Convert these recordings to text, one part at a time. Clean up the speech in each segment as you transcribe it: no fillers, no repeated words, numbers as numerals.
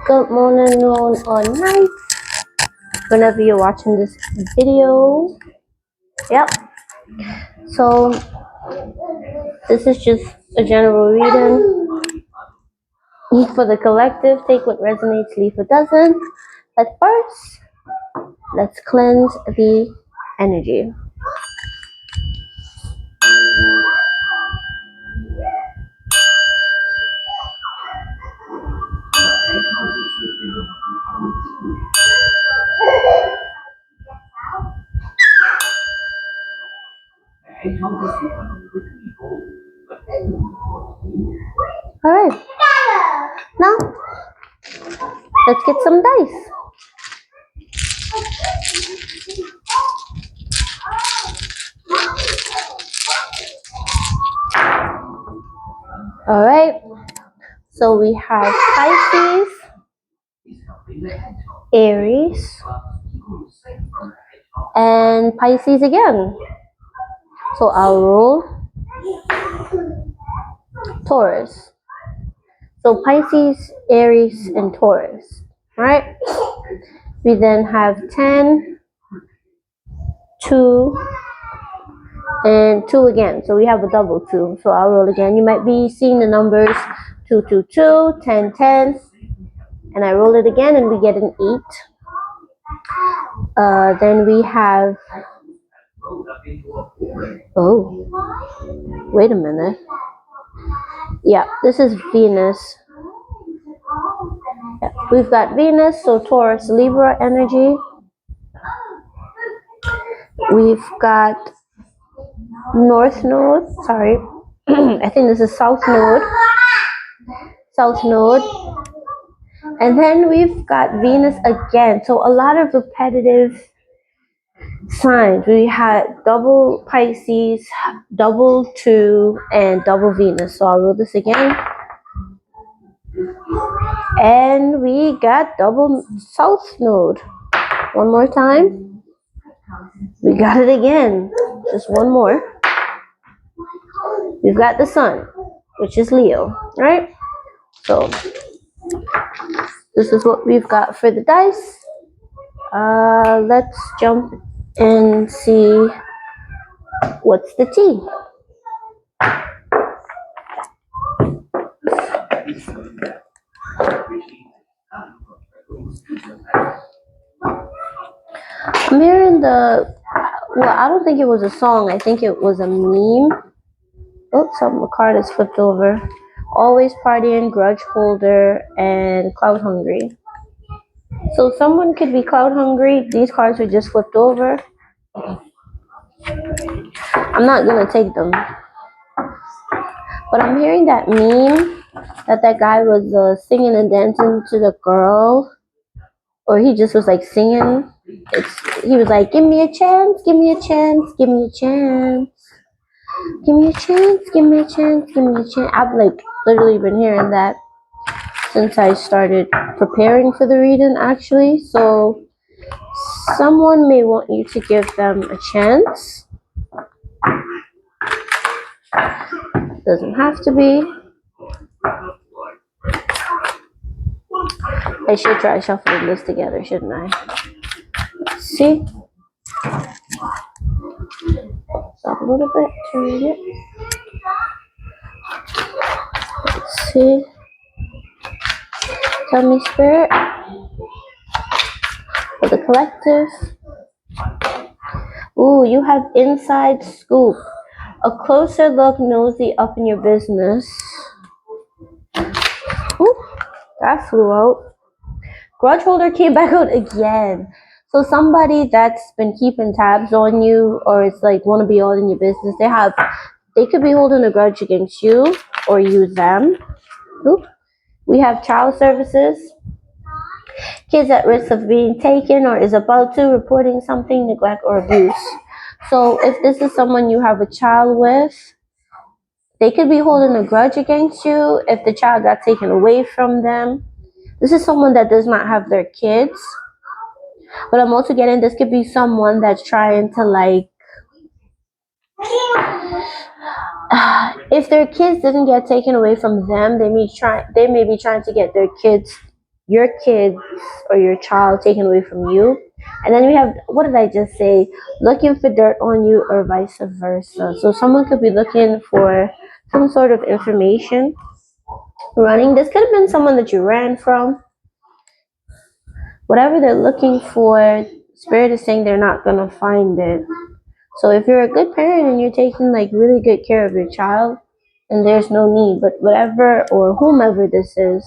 good morning, noon, or night, whenever you're watching this video. Yep. So this is just a general reading for the collective. Take what resonates, leave what doesn't. But first, let's cleanse the energy. All right. Now, let's get some dice. All right. So we have Pisces, Aries, and Pisces again. So I'll roll Taurus. So Pisces, Aries, and Taurus. Right? We then have 10, 2, and 2 again. So we have a double 2. So I'll roll again. You might be seeing the numbers 2, 2, 2, 10, 10. And I roll it again and we get an 8. Then we have, oh, wait a minute. Yeah, this is Venus. Yeah, we've got Venus, so Taurus, Libra energy. We've got North Node, sorry. I think this is South Node. South Node. And then we've got Venus again. So a lot of repetitive signs. We had double Pisces, double 2, and double Venus. So I'll roll this again. And we got double South Node. One more time. We got it again. Just one more. We've got the Sun, which is Leo, right? So this is what we've got for the dice. Let's jump and see what's the tea. I'm hearing well, I don't think it was a song. I think it was a meme. Oops, the card is flipped over. Always partying, grudge holder, and cloud hungry. So someone could be cloud hungry. These cards are just flipped over. I'm not gonna take them. But I'm hearing that meme that guy was singing and dancing to the girl, or he just was like singing. He was like, give me a chance, give me a chance, give me a chance. Give me a chance, give me a chance, give me a chance. I've like literally been hearing that since I started preparing for the reading, actually. So someone may want you to give them a chance. Doesn't have to be. I should try shuffling this together, shouldn't I? Let's see. Stop a little bit to read it. Let's see. Tell me, Spirit, for the collective. Ooh, you have inside scoop. A closer look, nosy up in your business. Ooh, that flew out. Grudge holder came back out again. So somebody that's been keeping tabs on you, or it's like want to be all in your business, they could be holding a grudge against you or you them. Ooh. We have child services. Kids at risk of being taken or is about to, reporting something, neglect or abuse. So if this is someone you have a child with, they could be holding a grudge against you if the child got taken away from them. This is someone that does not have their kids. But I'm also getting this could be someone that's trying to like, if their kids didn't get taken away from them, they may be trying to get their kids your kids or your child taken away from you. And then we have, what did I just say? Looking for dirt on you or vice versa. So someone could be looking for some sort of information, running. This could have been someone that you ran from. Whatever they're looking for, Spirit is saying they're not going to find it. So if you're a good parent and you're taking like really good care of your child, and there's no need, but whatever or whomever this is,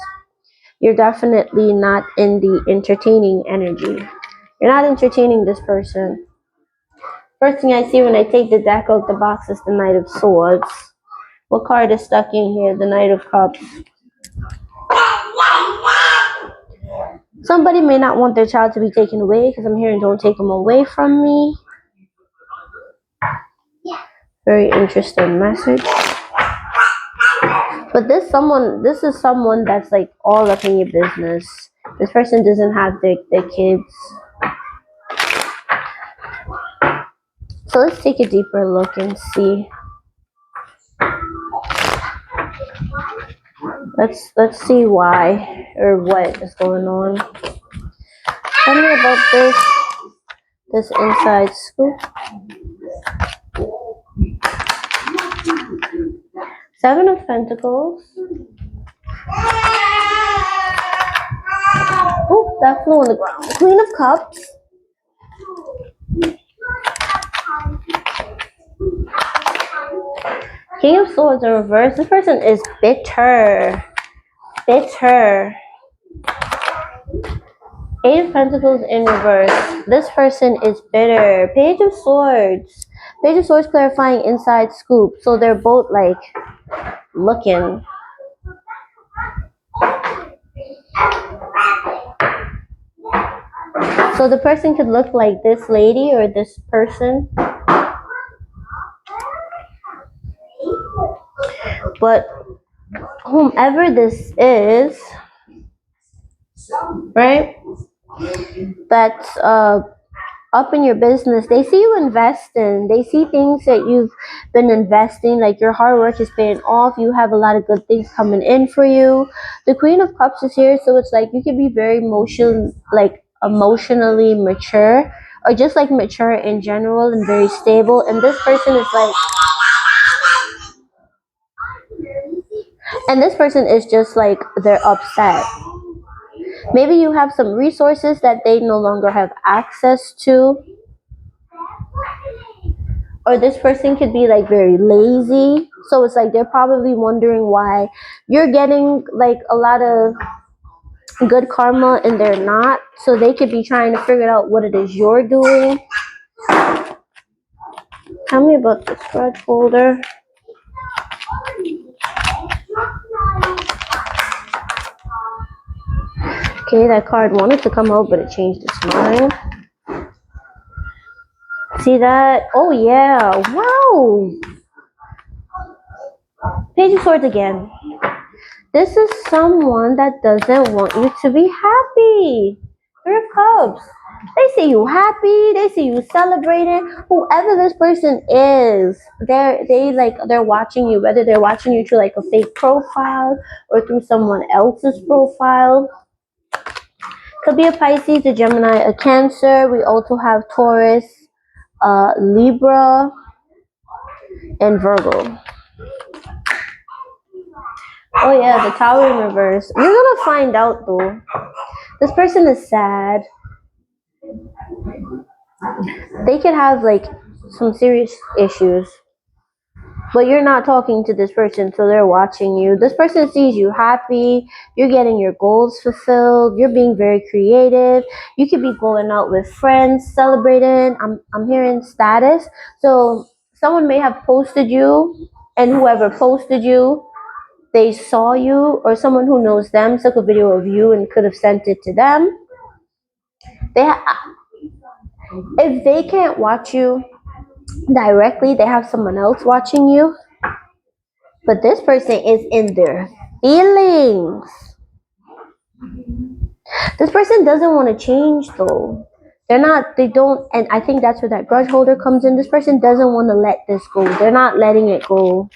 you're definitely not in the entertaining energy. You're not entertaining this person. First thing I see when I take the deck out the box is the Knight of Swords. What card is stuck in here? The Knight of Cups. Somebody may not want their child to be taken away, because I'm hearing don't take them away from me. Very interesting message. But this is someone that's like all up in your business. This person doesn't have their kids. So let's take a deeper look and see. Let's see why or what is going on. Tell me about this inside scoop. 7 of Pentacles. Oh, that flew on the ground. Queen of Cups. King of Swords in reverse. This person is bitter. Bitter. 8 of Pentacles in reverse. This person is bitter. Page of Swords. Page of Swords clarifying inside scoop. So they're both like looking. So the person could look like this lady or this person. But whomever this is, right, that's up in your business, they see you investing. They see things that you've been investing, like your hard work is paying off. You have a lot of good things coming in for you. The Queen of Cups is here, so it's like you can be very emotionally mature, or just like mature in general and very stable. And this person is like, and this person is just like, they're upset. Maybe you have some resources that they no longer have access to. Or this person could be like very lazy. So it's like they're probably wondering why you're getting like a lot of good karma and they're not. So they could be trying to figure out what it is you're doing. Tell me about this grudge holder. Okay, that card wanted to come out, but it changed its mind. See that? Oh, yeah. Wow. Page of Swords again. This is someone that doesn't want you to be happy. 3 of Cups. They see you happy. They see you celebrating. Whoever this person is, they're watching you. Whether they're watching you through like a fake profile or through someone else's profile. Could be a Pisces, a Gemini, a Cancer. We also have Taurus, Libra, and Virgo. Oh yeah, the Tower in reverse. You're gonna find out though. This person is sad. They could have like some serious issues. But you're not talking to this person, so they're watching you. This person sees you happy. You're getting your goals fulfilled. You're being very creative. You could be going out with friends, celebrating. I'm hearing status. So someone may have posted you, and whoever posted you, they saw you, or someone who knows them took a video of you and could have sent it to them. If they can't watch you directly, they have someone else watching you. But this person is in their feelings. This person doesn't want to change though. They don't, and I think that's where that grudge holder comes in. This person doesn't want to let this go. They're not letting it go.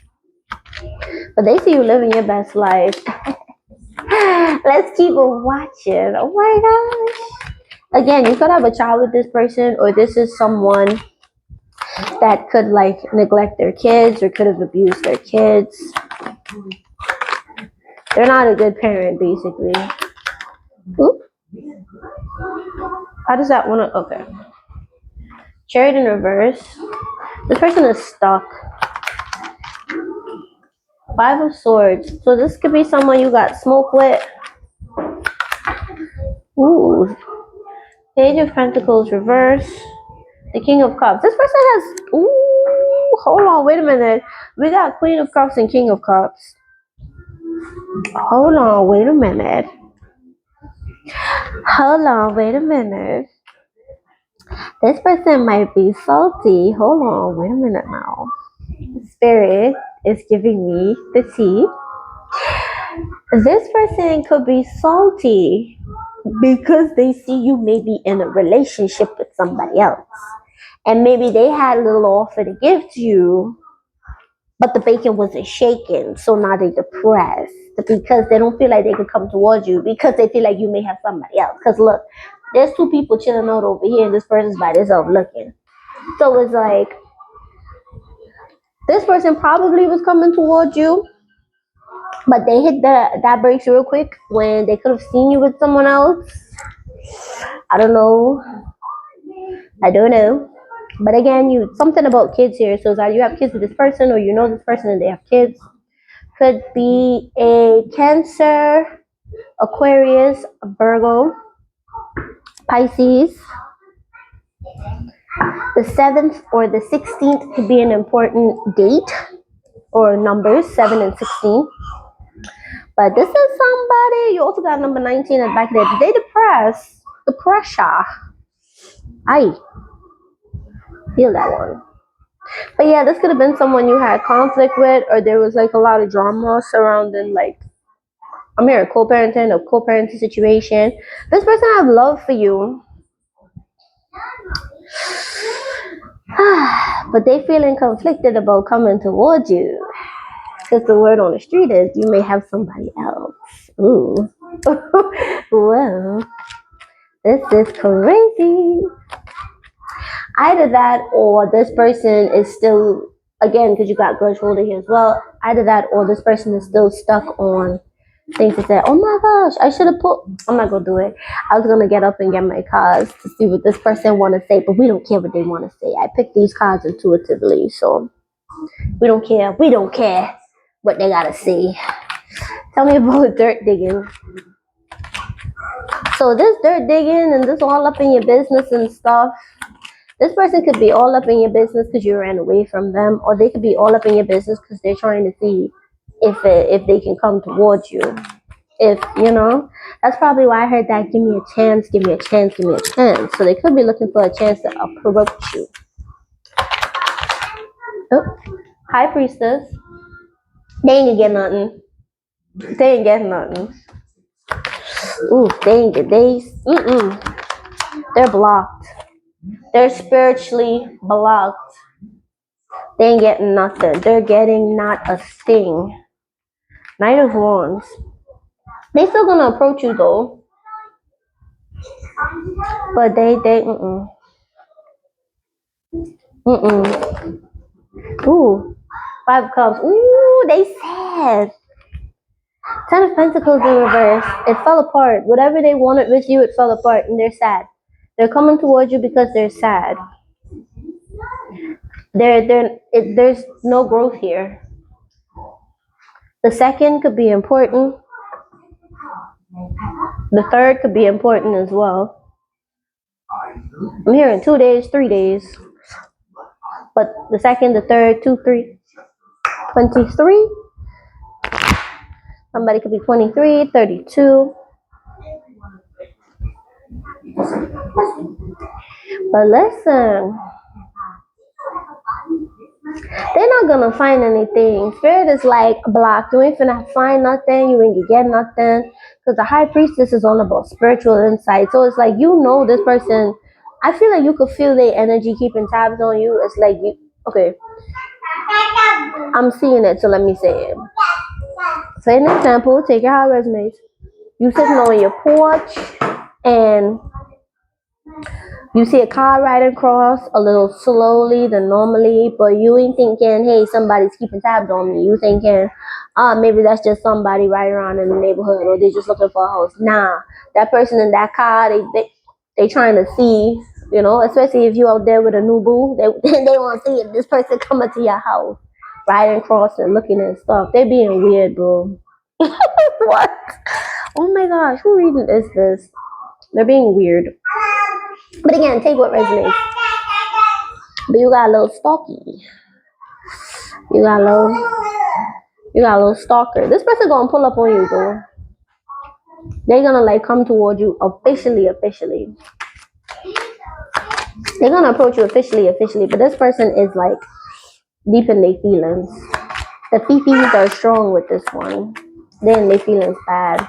But they see you living your best life. Let's keep watching. Oh my gosh. Again, you could have a child with this person, or this is someone that could like neglect their kids or could have abused their kids. They're not a good parent, basically. Oop. How does that one? Okay. Chariot in reverse. This person is stuck. Five of Swords. So this could be someone you got smoke with. Ooh. Page of Pentacles reverse. The King of Cups. This person has. Ooh. Hold on. Wait a minute. We got Queen of Cups and King of Cups. Hold on. Wait a minute. Hold on. Wait a minute. This person might be salty. Hold on. Wait a minute now. Spirit is giving me the tea. This person could be salty because they see you maybe in a relationship with somebody else. And maybe they had a little offer to give to you, but the bacon wasn't shaken. So now they're depressed because they don't feel like they can come towards you because they feel like you may have somebody else. Because look, there's two people chilling out over here and this person's by themselves looking. So it's like, this person probably was coming towards you, but they hit that brakes real quick when they could have seen you with someone else. I don't know. But again, something about kids here. So it's either you have kids with this person or you know this person and they have kids. Could be a Cancer, Aquarius, Virgo, Pisces. The 7th or the 16th could be an important date or numbers, 7 and 16. But this is somebody, you also got number 19 at the back there. They depressed. The pressure. I feel that one. But yeah, this could have been someone you had conflict with, or there was like a lot of drama surrounding like a co-parenting situation. This person have love for you. But they feeling conflicted about coming towards you. Because the word on the street is you may have somebody else. Ooh. Well, this is crazy. Either that or this person is still, again, because you got grudge holder here as well, either that or this person is still stuck on things to say, oh my gosh, I should have I'm not going to do it. I was going to get up and get my cards to see what this person want to say, but we don't care what they want to say. I picked these cards intuitively, so we don't care. We don't care what they got to say. Tell me about dirt digging. So this dirt digging and this all up in your business and stuff, this person could be all up in your business because you ran away from them, or they could be all up in your business because they're trying to see if they can come towards you. That's probably why I heard that, give me a chance, give me a chance, give me a chance. So they could be looking for a chance to approach you. Oh, High Priestess. They ain't gonna get nothing. They ain't getting nothing. Ooh, they're blocked. They're spiritually blocked. They ain't getting nothing. They're getting not a thing. Knight of Wands. They still gonna approach you though. But they Ooh. 5 of Cups. Ooh, they sad. 10 of Pentacles in reverse. It fell apart. Whatever they wanted with you, it fell apart and they're sad. They're coming towards you because they're sad. There's no growth here. The 2nd could be important. The 3rd could be important as well. I'm hearing 2 days, 3 days. But the 2nd, the 3rd, 2, 3, 23. Somebody could be 23, 32. But listen, they're not gonna find anything. Spirit is like blocked. You ain't finna find nothing. You ain't gonna get nothing. Because the High Priestess is all about spiritual insight. So it's like, this person. I feel like you could feel their energy keeping tabs on you. It's like okay. I'm seeing it, so let me say it. Say an example. Take it how it resonates. You sitting on your porch and you see a car riding across a little slowly than normally, but you ain't thinking, hey, somebody's keeping tabs on me. You thinking, maybe that's just somebody riding around in the neighborhood, or they're just looking for a house. Nah, that person in that car, they trying to see, especially if you out there with a new boo, they want to see if this person coming to your house, riding across and looking at stuff. They being weird, bro. What? Oh my gosh, who reading is this? They're being weird. But again, take what resonates. But you got a little stalky. You got a little stalker. This person gonna pull up on you, bro. They're gonna like come toward you officially. They're gonna approach you officially. But this person is like deep in their feelings. The fifis are strong with this one. Then they feelings bad.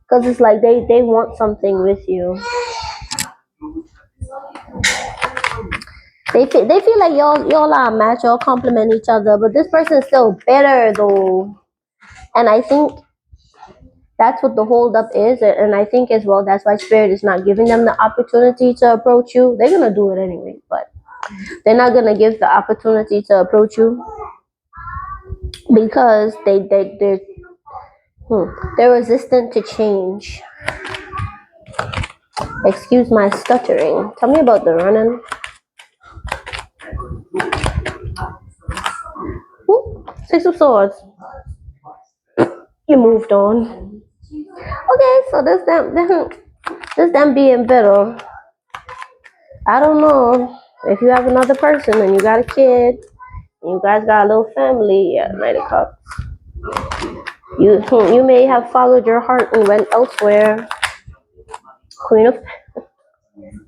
Cause it's like they want something with you. They feel like y'all are a match, y'all complement each other, but this person is still better though. And I think that's what the holdup is, and I think as well that's why Spirit is not giving them the opportunity to approach you. They're gonna do it anyway, but they're not gonna give the opportunity to approach you because they're resistant to change. Excuse my stuttering. Tell me about the running. Ooh, 6 of Swords. You moved on. Okay, so this them being bitter. I don't know if you have another person and you got a kid, and you guys got a little family. Yeah, Knight of Cups. You may have followed your heart and went elsewhere. Queen of.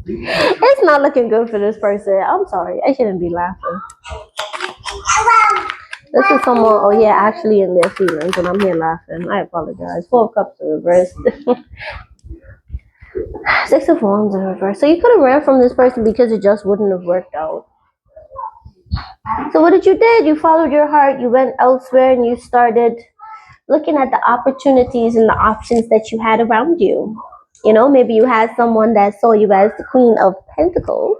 It's not looking good for this person. I'm sorry, I shouldn't be laughing. This is someone, oh yeah, actually in their feelings, and I'm here laughing. I apologize. 4 of Cups in reverse. 6 of Wands in reverse. So you could have ran from this person because it just wouldn't have worked out. So what did? You followed your heart, you went elsewhere, and you started looking at the opportunities and the options that you had around you. Maybe you had someone that saw you as the Queen of Pentacles,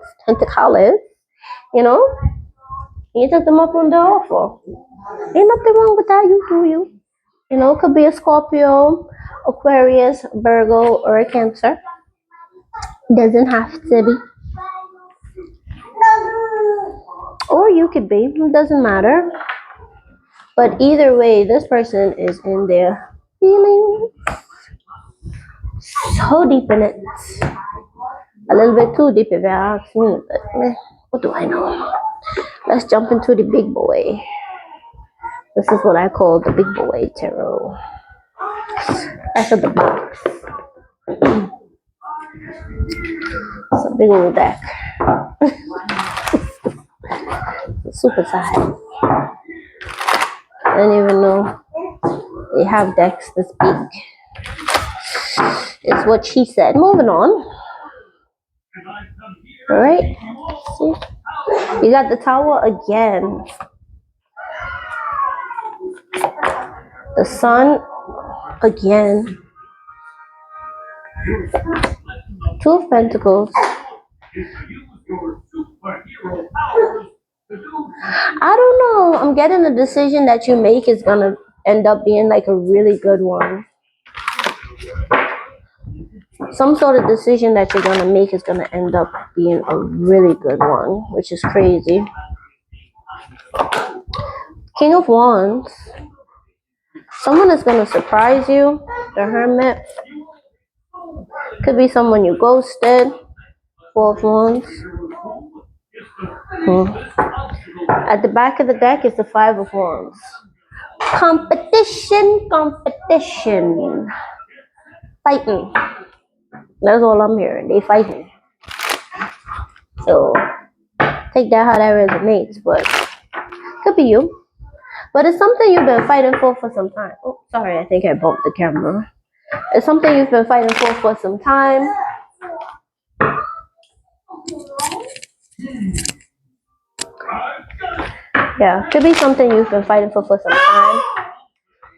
you took them up on the offer. Ain't nothing wrong with that. You do you. It could be a Scorpio, Aquarius, Virgo, or a Cancer. Doesn't have to be. Or you could be. It doesn't matter. But either way, this person is in their feelings. So deep in it. A little bit too deep if you ask me. But what do I know? Let's jump into the big boy. This is what I call the big boy tarot. That's at the box. It's a big old deck. Super size. I didn't even know they have decks this big. It's what she said. Moving on. Alright. See? You got the Tower again. The Sun again. 2 of Pentacles. I don't know. I'm getting the decision that you make is gonna end up being like a really good one. Some sort of decision that you're gonna make is gonna end up being a really good one, which is crazy. King of Wands. Someone is gonna surprise you. The Hermit. Could be someone you ghosted. 4 of Wands. At the back of the deck is the 5 of Wands. Competition. Fighting. That's all I'm hearing. They fighting. So take that how that resonates, but could be you. But it's something you've been fighting for some time. Oh, sorry, I think I bumped the camera. It's something you've been fighting for some time. Yeah, could be something you've been fighting for some time.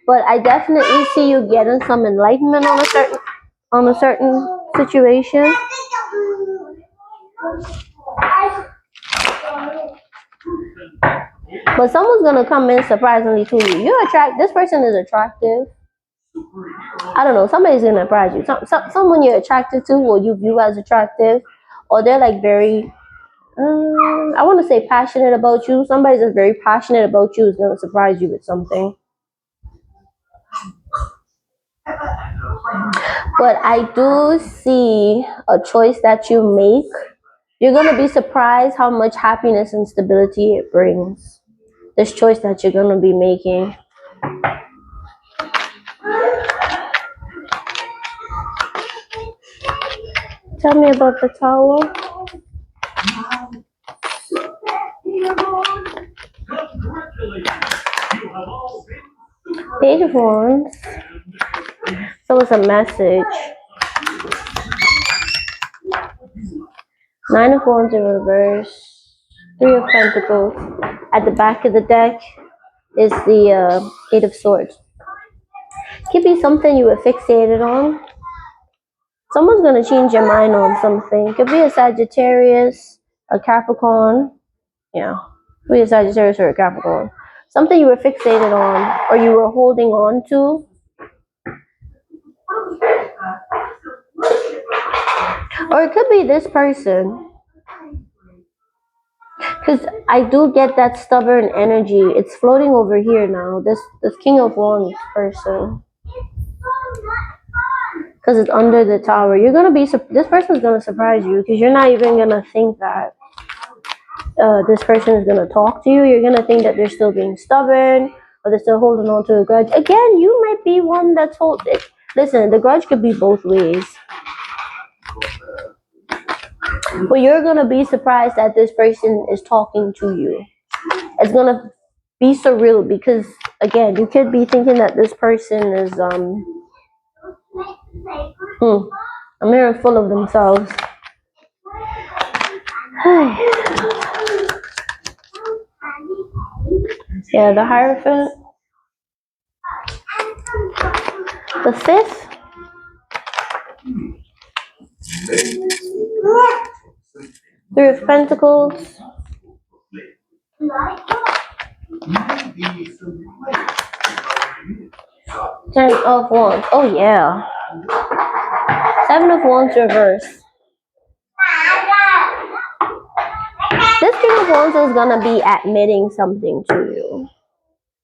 But I definitely see you getting some enlightenment on a certain situation. But someone's gonna come in surprisingly to you. This person is attractive. I don't know, somebody's gonna surprise you. Someone you're attracted to or you view as attractive, or they're like very I want to say passionate about you. Somebody that's very passionate about you is gonna surprise you with something. But I do see a choice that you make. You're gonna be surprised how much happiness and stability it brings. This choice that you're gonna be making. Tell me about the towel. Page of Wands. So it's a message. Nine of Wands in reverse. Three of Pentacles. At the back of the deck is the Eight of Swords. Could be something you were fixated on. Someone's going to change your mind on something. It could be a Sagittarius, a Capricorn. Yeah, could be a Sagittarius or a Capricorn. Something you were fixated on or you were holding on to. Or it could be this person. Because I do get that stubborn energy. It's floating over here now. This King of Wands person. Because it's under the tower. You're gonna be. This person's gonna surprise you because you're not even gonna think that this person is gonna talk to you. You're gonna think that they're still being stubborn or they're still holding on to a grudge. Again, you might be one that's holding. Listen, the grudge could be both ways. But you're gonna be surprised that this person is talking to you. It's gonna be surreal because again, you could be thinking that this person is a mirror full of themselves. Yeah, the Hierophant. The Fifth. Three of Pentacles. Ten of Wands. Oh yeah. Seven of Wands reverse. This King of Wands is gonna be admitting something to you.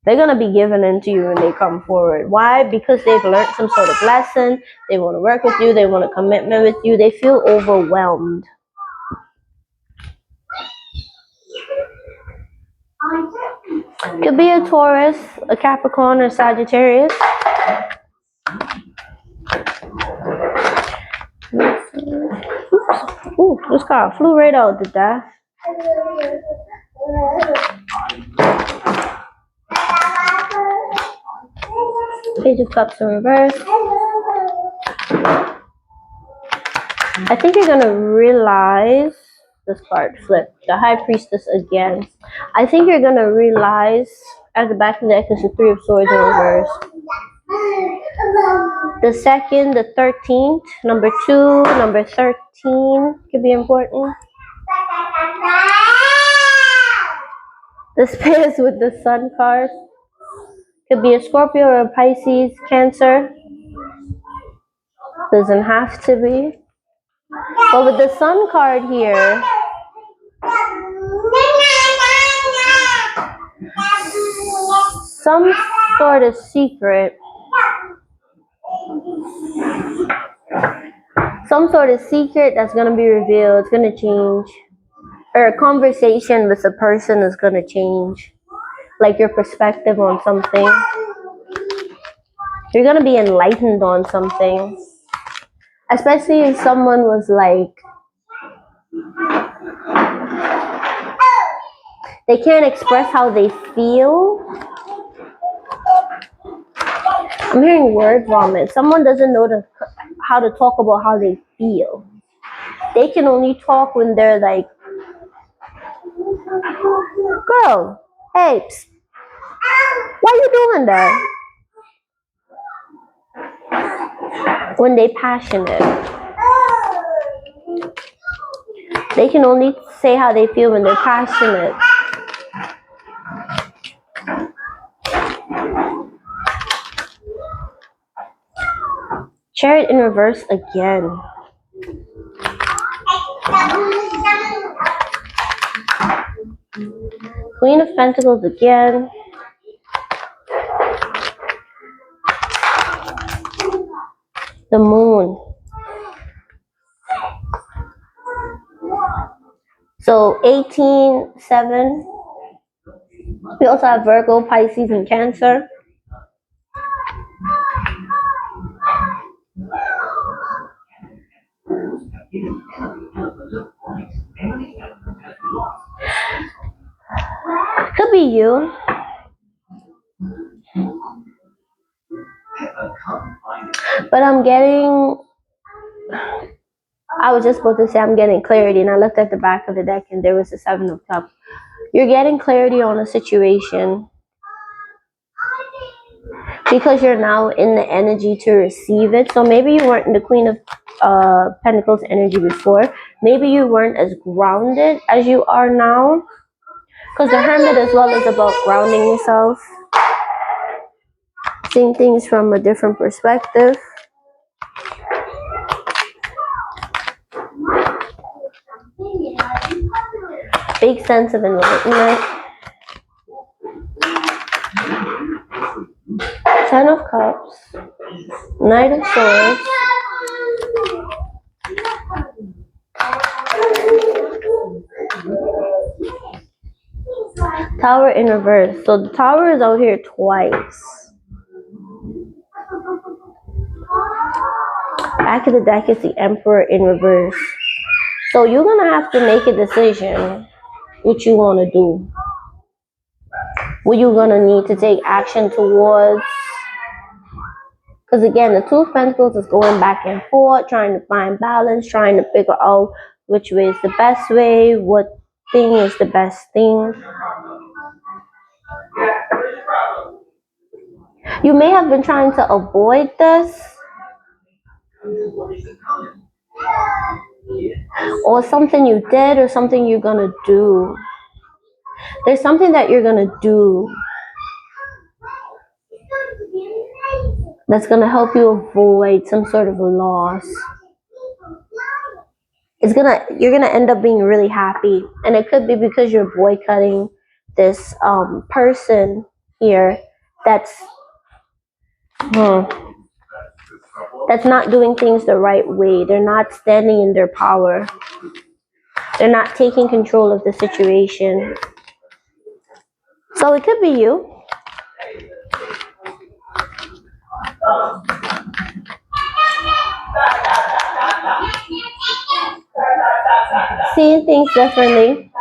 They're gonna be giving in to you when they come forward. Why? Because they've learned some sort of lesson. They want to work with you. They want a commitment with you. They feel overwhelmed. Could be a Taurus, a Capricorn, or Sagittarius. Ooh, this card flew right out the death. Page of Cups in reverse. I think you're gonna realize this card flipped. The High Priestess again. I think you're gonna realize at the back of the deck is the Three of Swords in reverse. The second, the 13th, number 2, number 13 could be important. This pairs with the Sun card. Could be a Scorpio or a Pisces, Cancer. Doesn't have to be. But with the Sun card here, some sort of secret. Some sort of secret that's going to be revealed. It's going to change. Or a conversation with a person is going to change. Like your perspective on something. You're going to be enlightened on something. Especially if someone was like, they can't express how they feel. I'm hearing word vomit. Someone doesn't know how to talk about how they feel. They can only talk when they're like, girl, hey, psst, why you doing that? when they passionate. They can only say how they feel when they're passionate. Chariot in reverse again. Queen of Pentacles again. The Moon. So 18-7. We also have Virgo, Pisces, and Cancer. Could be you. But I'm getting, I was just supposed to say I'm getting clarity, and I looked at the back of the deck and there was the Seven of Cups. You're getting clarity on a situation because you're now in the energy to receive it. So maybe you weren't in the Queen of Pentacles energy before. Maybe you weren't as grounded as you are now, because the Hermit as well is about grounding yourself, seeing things from a different perspective. Big sense of enlightenment. Ten of Cups. Knight of Swords. Tower in reverse. So the Tower is out here twice. Back of the deck is the Emperor in reverse. So you're going to have to make a decision what you want to do. What you're going to need to take action towards. Because again, the Two of Pentacles is going back and forth, trying to find balance, trying to figure out which way is the best way, what thing is the best thing. You may have been trying to avoid this, or something you did, or something you're going to do. There's something that you're going to do that's going to help you avoid some sort of a loss. You're going to end up being really happy. And it could be because you're boycotting this person here that's not doing things the right way. They're not standing in their power. They're not taking control of the situation. So it could be you. Seeing things differently.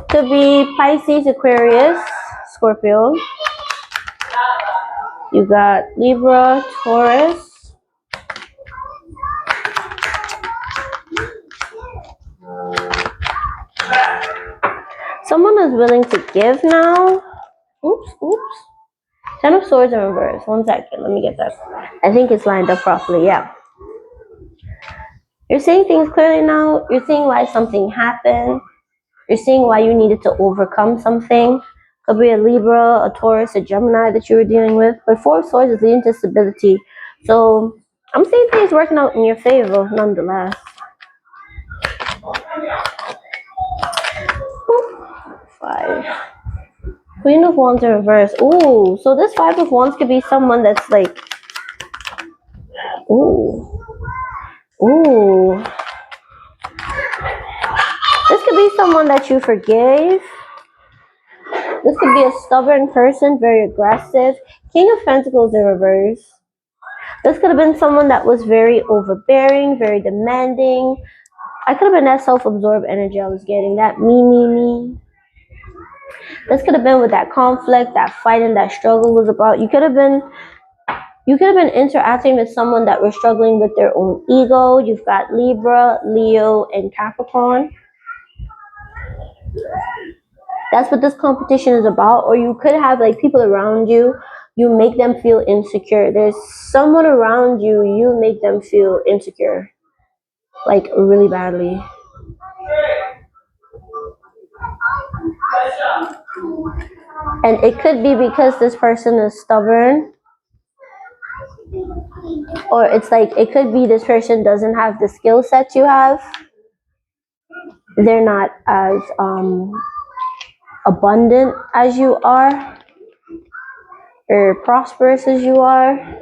Could be Pisces, Aquarius, Scorpio. You got Libra, Taurus. Someone is willing to give now. Oops. Ten of Swords in reverse. 1 second. Let me get that. I think it's lined up properly. Yeah. You're seeing things clearly now. You're seeing why something happened. You're seeing why you needed to overcome something. Could be a Libra, a Taurus, a Gemini that you were dealing with. But Four of Swords is leading to stability. So I'm seeing things working out in your favor nonetheless. Five. Queen of Wands in reverse. Ooh, so this Five of Wands could be someone that's like, ooh. This could be someone that you forgave. This could be a stubborn person, very aggressive. King of Pentacles in reverse. This could have been someone that was very overbearing, very demanding. I could have been that self-absorbed energy I was getting, that me. This could have been what that conflict, that fight, and that struggle was about. You could have been interacting with someone that was struggling with their own ego. You've got Libra, Leo, and Capricorn. That's what this competition is about. Or you could have like people around you you make them feel insecure. There's someone around you, you make them feel insecure, like really badly. And it could be because this person is stubborn, or it's like it could be this person doesn't have the skill set you have. They're not as abundant as you are, or prosperous as you are.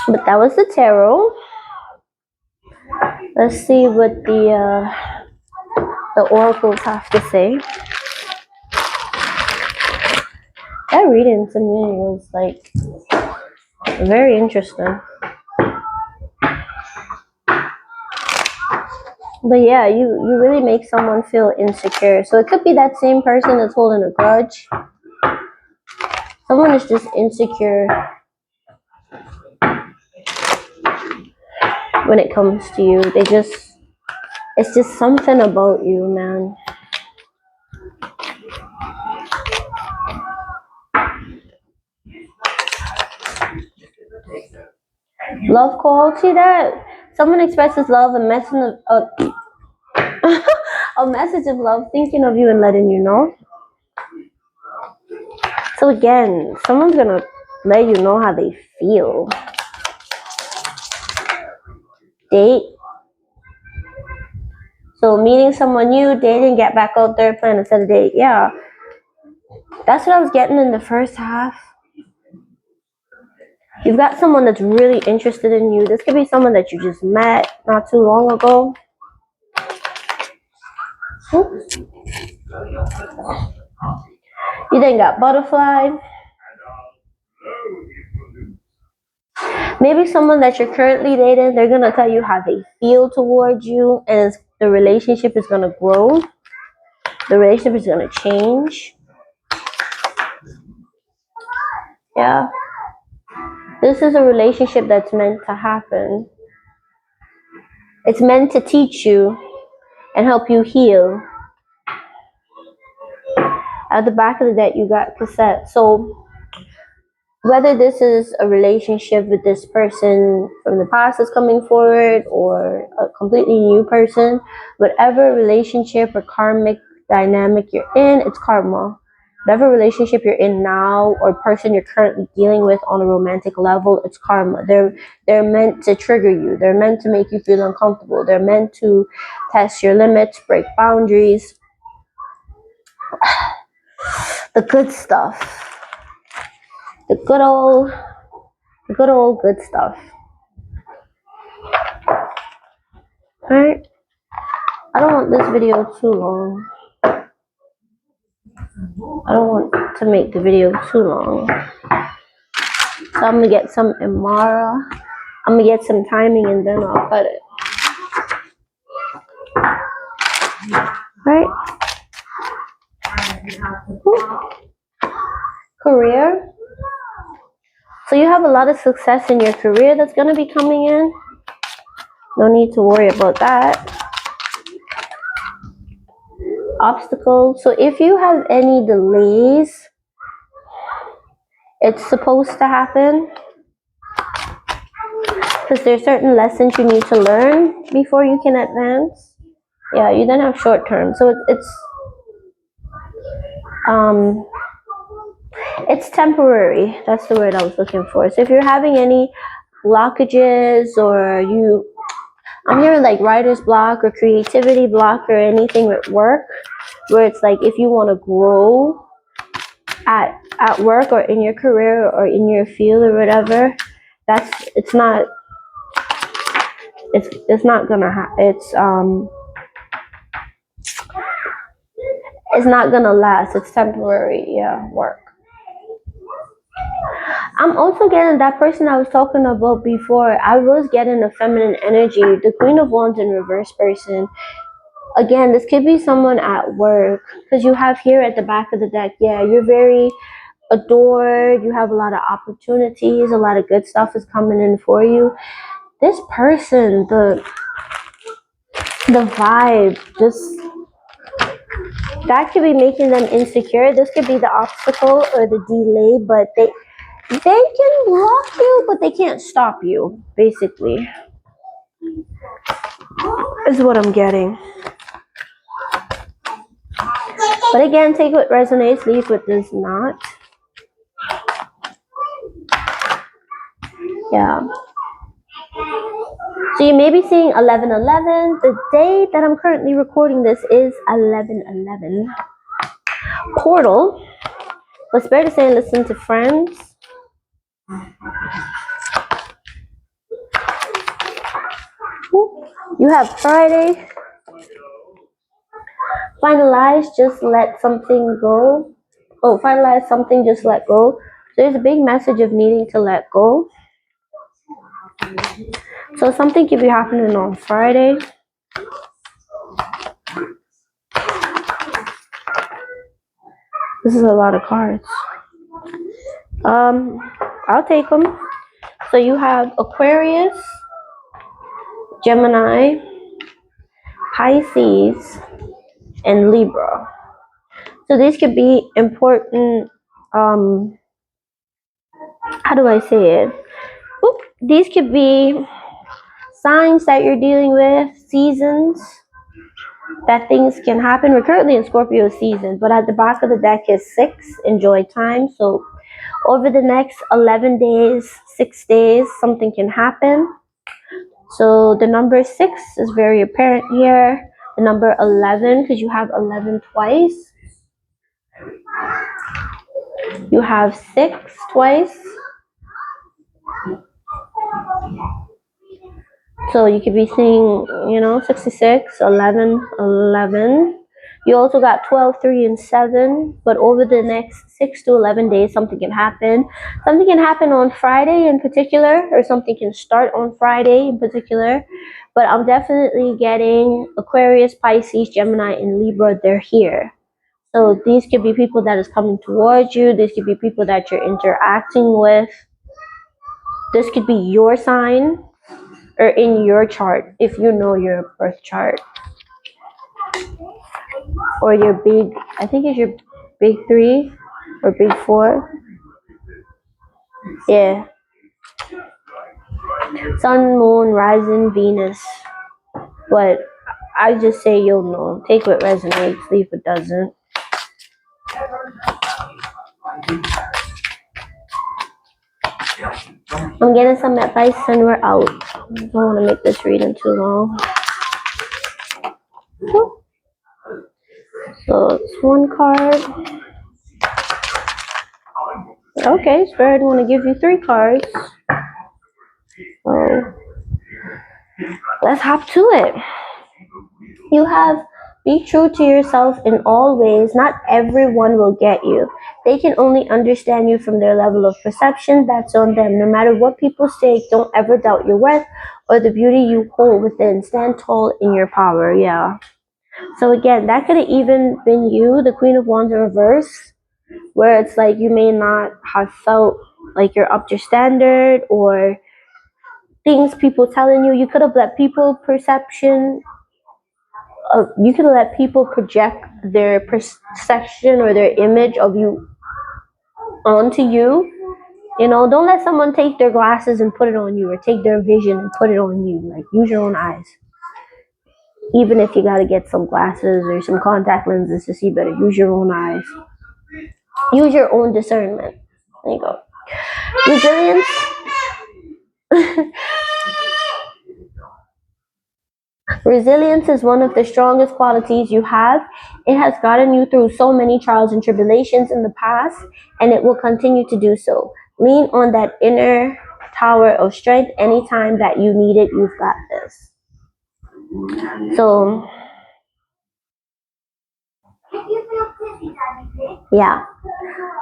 But that was the tarot. Let's see what the oracles have to say. That reading to me was like very interesting. But yeah, you really make someone feel insecure. So it could be that same person that's holding a grudge. Someone is just insecure when it comes to you. It's just something about you, man. Love call, see that? Someone expresses love, a message of love, thinking of you and letting you know. So again, someone's gonna let you know how they feel. Date. So meeting someone new, dating, get back out there, plan to set a date. Yeah. That's what I was getting in the first half. You've got someone that's really interested in you. This could be someone that you just met not too long ago. Oops. You then got butterfly. Maybe someone that you're currently dating, they're going to tell you how they feel towards you, and the relationship is going to grow. The relationship is going to change. Yeah. This is a relationship that's meant to happen. It's meant to teach you and help you heal. At the back of the deck, you got cassette. So whether this is a relationship with this person from the past that's coming forward, or a completely new person, whatever relationship or karmic dynamic you're in, it's karma. Whatever relationship you're in now, or person you're currently dealing with on a romantic level, it's karma. They're meant to trigger you. They're meant to make you feel uncomfortable. They're meant to test your limits, break boundaries. The good stuff. The good old good stuff. Alright? I don't want this video too long. I don't want to make the video too long. So I'm going to get some Imara. I'm going to get some timing and then I'll cut it. Alright? Career. So you have a lot of success in your career that's going to be coming in. No need to worry about that. Obstacles. So if you have any delays, it's supposed to happen, because there's certain lessons you need to learn before you can advance. Yeah, you then have short term. So it's temporary. That's the word I was looking for. So if you're having any blockages, or I'm hearing like writer's block or creativity block or anything at work, where it's like if you want to grow at work or in your career or in your field or whatever, it's not gonna it's not gonna last. It's temporary. Yeah, work. I'm also getting that person I was talking about before. I was getting a feminine energy, the Queen of Wands in reverse person. Again, this could be someone at work, because you have here at the back of the deck, yeah, you're very adored. You have a lot of opportunities. A lot of good stuff is coming in for you. this person, the vibe, just that could be making them insecure. This could be the obstacle or the delay, but they can block you, but they can't stop you, basically. Is what I'm getting. But again, take what resonates, leave what does not. Yeah. So you may be seeing 11/11. The day that I'm currently recording this is 11/11. Portal. But Spirit is saying listen to friends. You have Friday. Finalize, just let something go. Oh, finalize something, just let go. So there's a big message of needing to let go. So something could be happening on Friday. This is a lot of cards. I'll take them. So you have Aquarius, Gemini, Pisces, and Libra. So these could be important, how do I say it? These could be signs that you're dealing with, seasons that things can happen. We're currently in Scorpio season, but at the back of the deck is 6, enjoy time. So over the next 11 days, 6 days, something can happen. So the number 6 is very apparent here. The number 11, because you have 11 twice. You have 6 twice. So you could be seeing, 66, 11, 11. You also got 12, 3, and 7. But over the next 6 to 11 days, something can happen. Something can happen on Friday in particular, or something can start on Friday in particular. But I'm definitely getting Aquarius, Pisces, Gemini, and Libra. They're here. So these could be people that is coming towards you. These could be people that you're interacting with. This could be your sign or in your chart if you know your birth chart. Or your big, I think it's your big 3 or big 4. Yeah. Sun, Moon, Rising, Venus. But I just say you'll know. Take what resonates, leave what doesn't. I'm getting some advice and we're out. I don't want to make this reading too long. So it's 1 card. Okay, Spirit want to give you 3 cards. So let's hop to it. You have be true to yourself in all ways. Not everyone will get you. They can only understand you from their level of perception. That's on them. No matter what people say, don't ever doubt your worth or the beauty you hold within. Stand tall in your power. Yeah. So again, that could have even been you, the Queen of Wands in reverse, where it's like you may not have felt like you're up to standard or things people telling you. You could have let people perception. You can let people project their perception or their image of you onto you. Don't let someone take their glasses and put it on you, or take their vision and put it on you. Like, use your own eyes. Even if you gotta get some glasses or some contact lenses to see better, use your own eyes. Use your own discernment. There you go. Resilience. Resilience is one of the strongest qualities you have. It has gotten you through so many trials and tribulations in the past, and it will continue to do so. Lean on that inner tower of strength anytime that you need it. You've got this. So, yeah,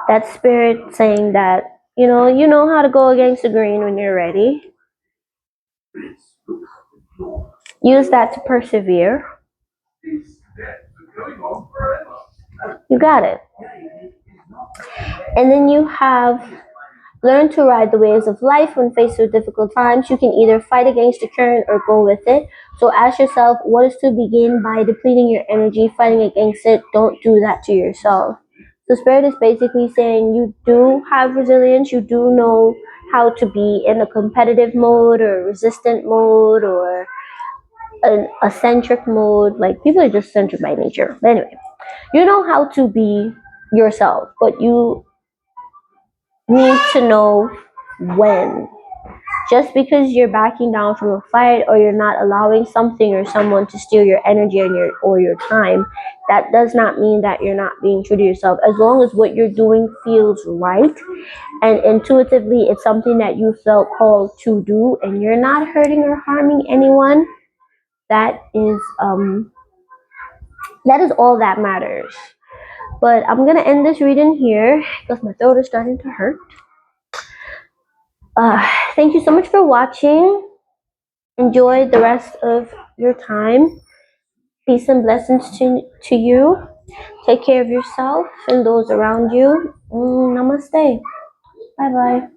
that Spirit saying that, you know how to go against the grain when you're ready. Use that to persevere. You got it. And then you have Learn to ride the waves of life when faced with difficult times. You can either fight against the current or go with it. So ask yourself, what is to begin by depleting your energy, fighting against it? Don't do that to yourself. So Spirit is basically saying you do have resilience. You do know how to be in a competitive mode or a resistant mode or an eccentric mode. Like, people are just eccentric by nature. But anyway, you know how to be yourself, but you need to know when. Just because you're backing down from a fight or you're not allowing something or someone to steal your energy and your time, that does not mean that you're not being true to yourself. As long as what you're doing feels right and intuitively it's something that you felt called to do and you're not hurting or harming anyone, that is all that matters. But I'm gonna end this reading here because my throat is starting to hurt. Thank you so much for watching. Enjoy the rest of your time. Peace and blessings to you. Take care of yourself and those around you. Namaste. Bye bye.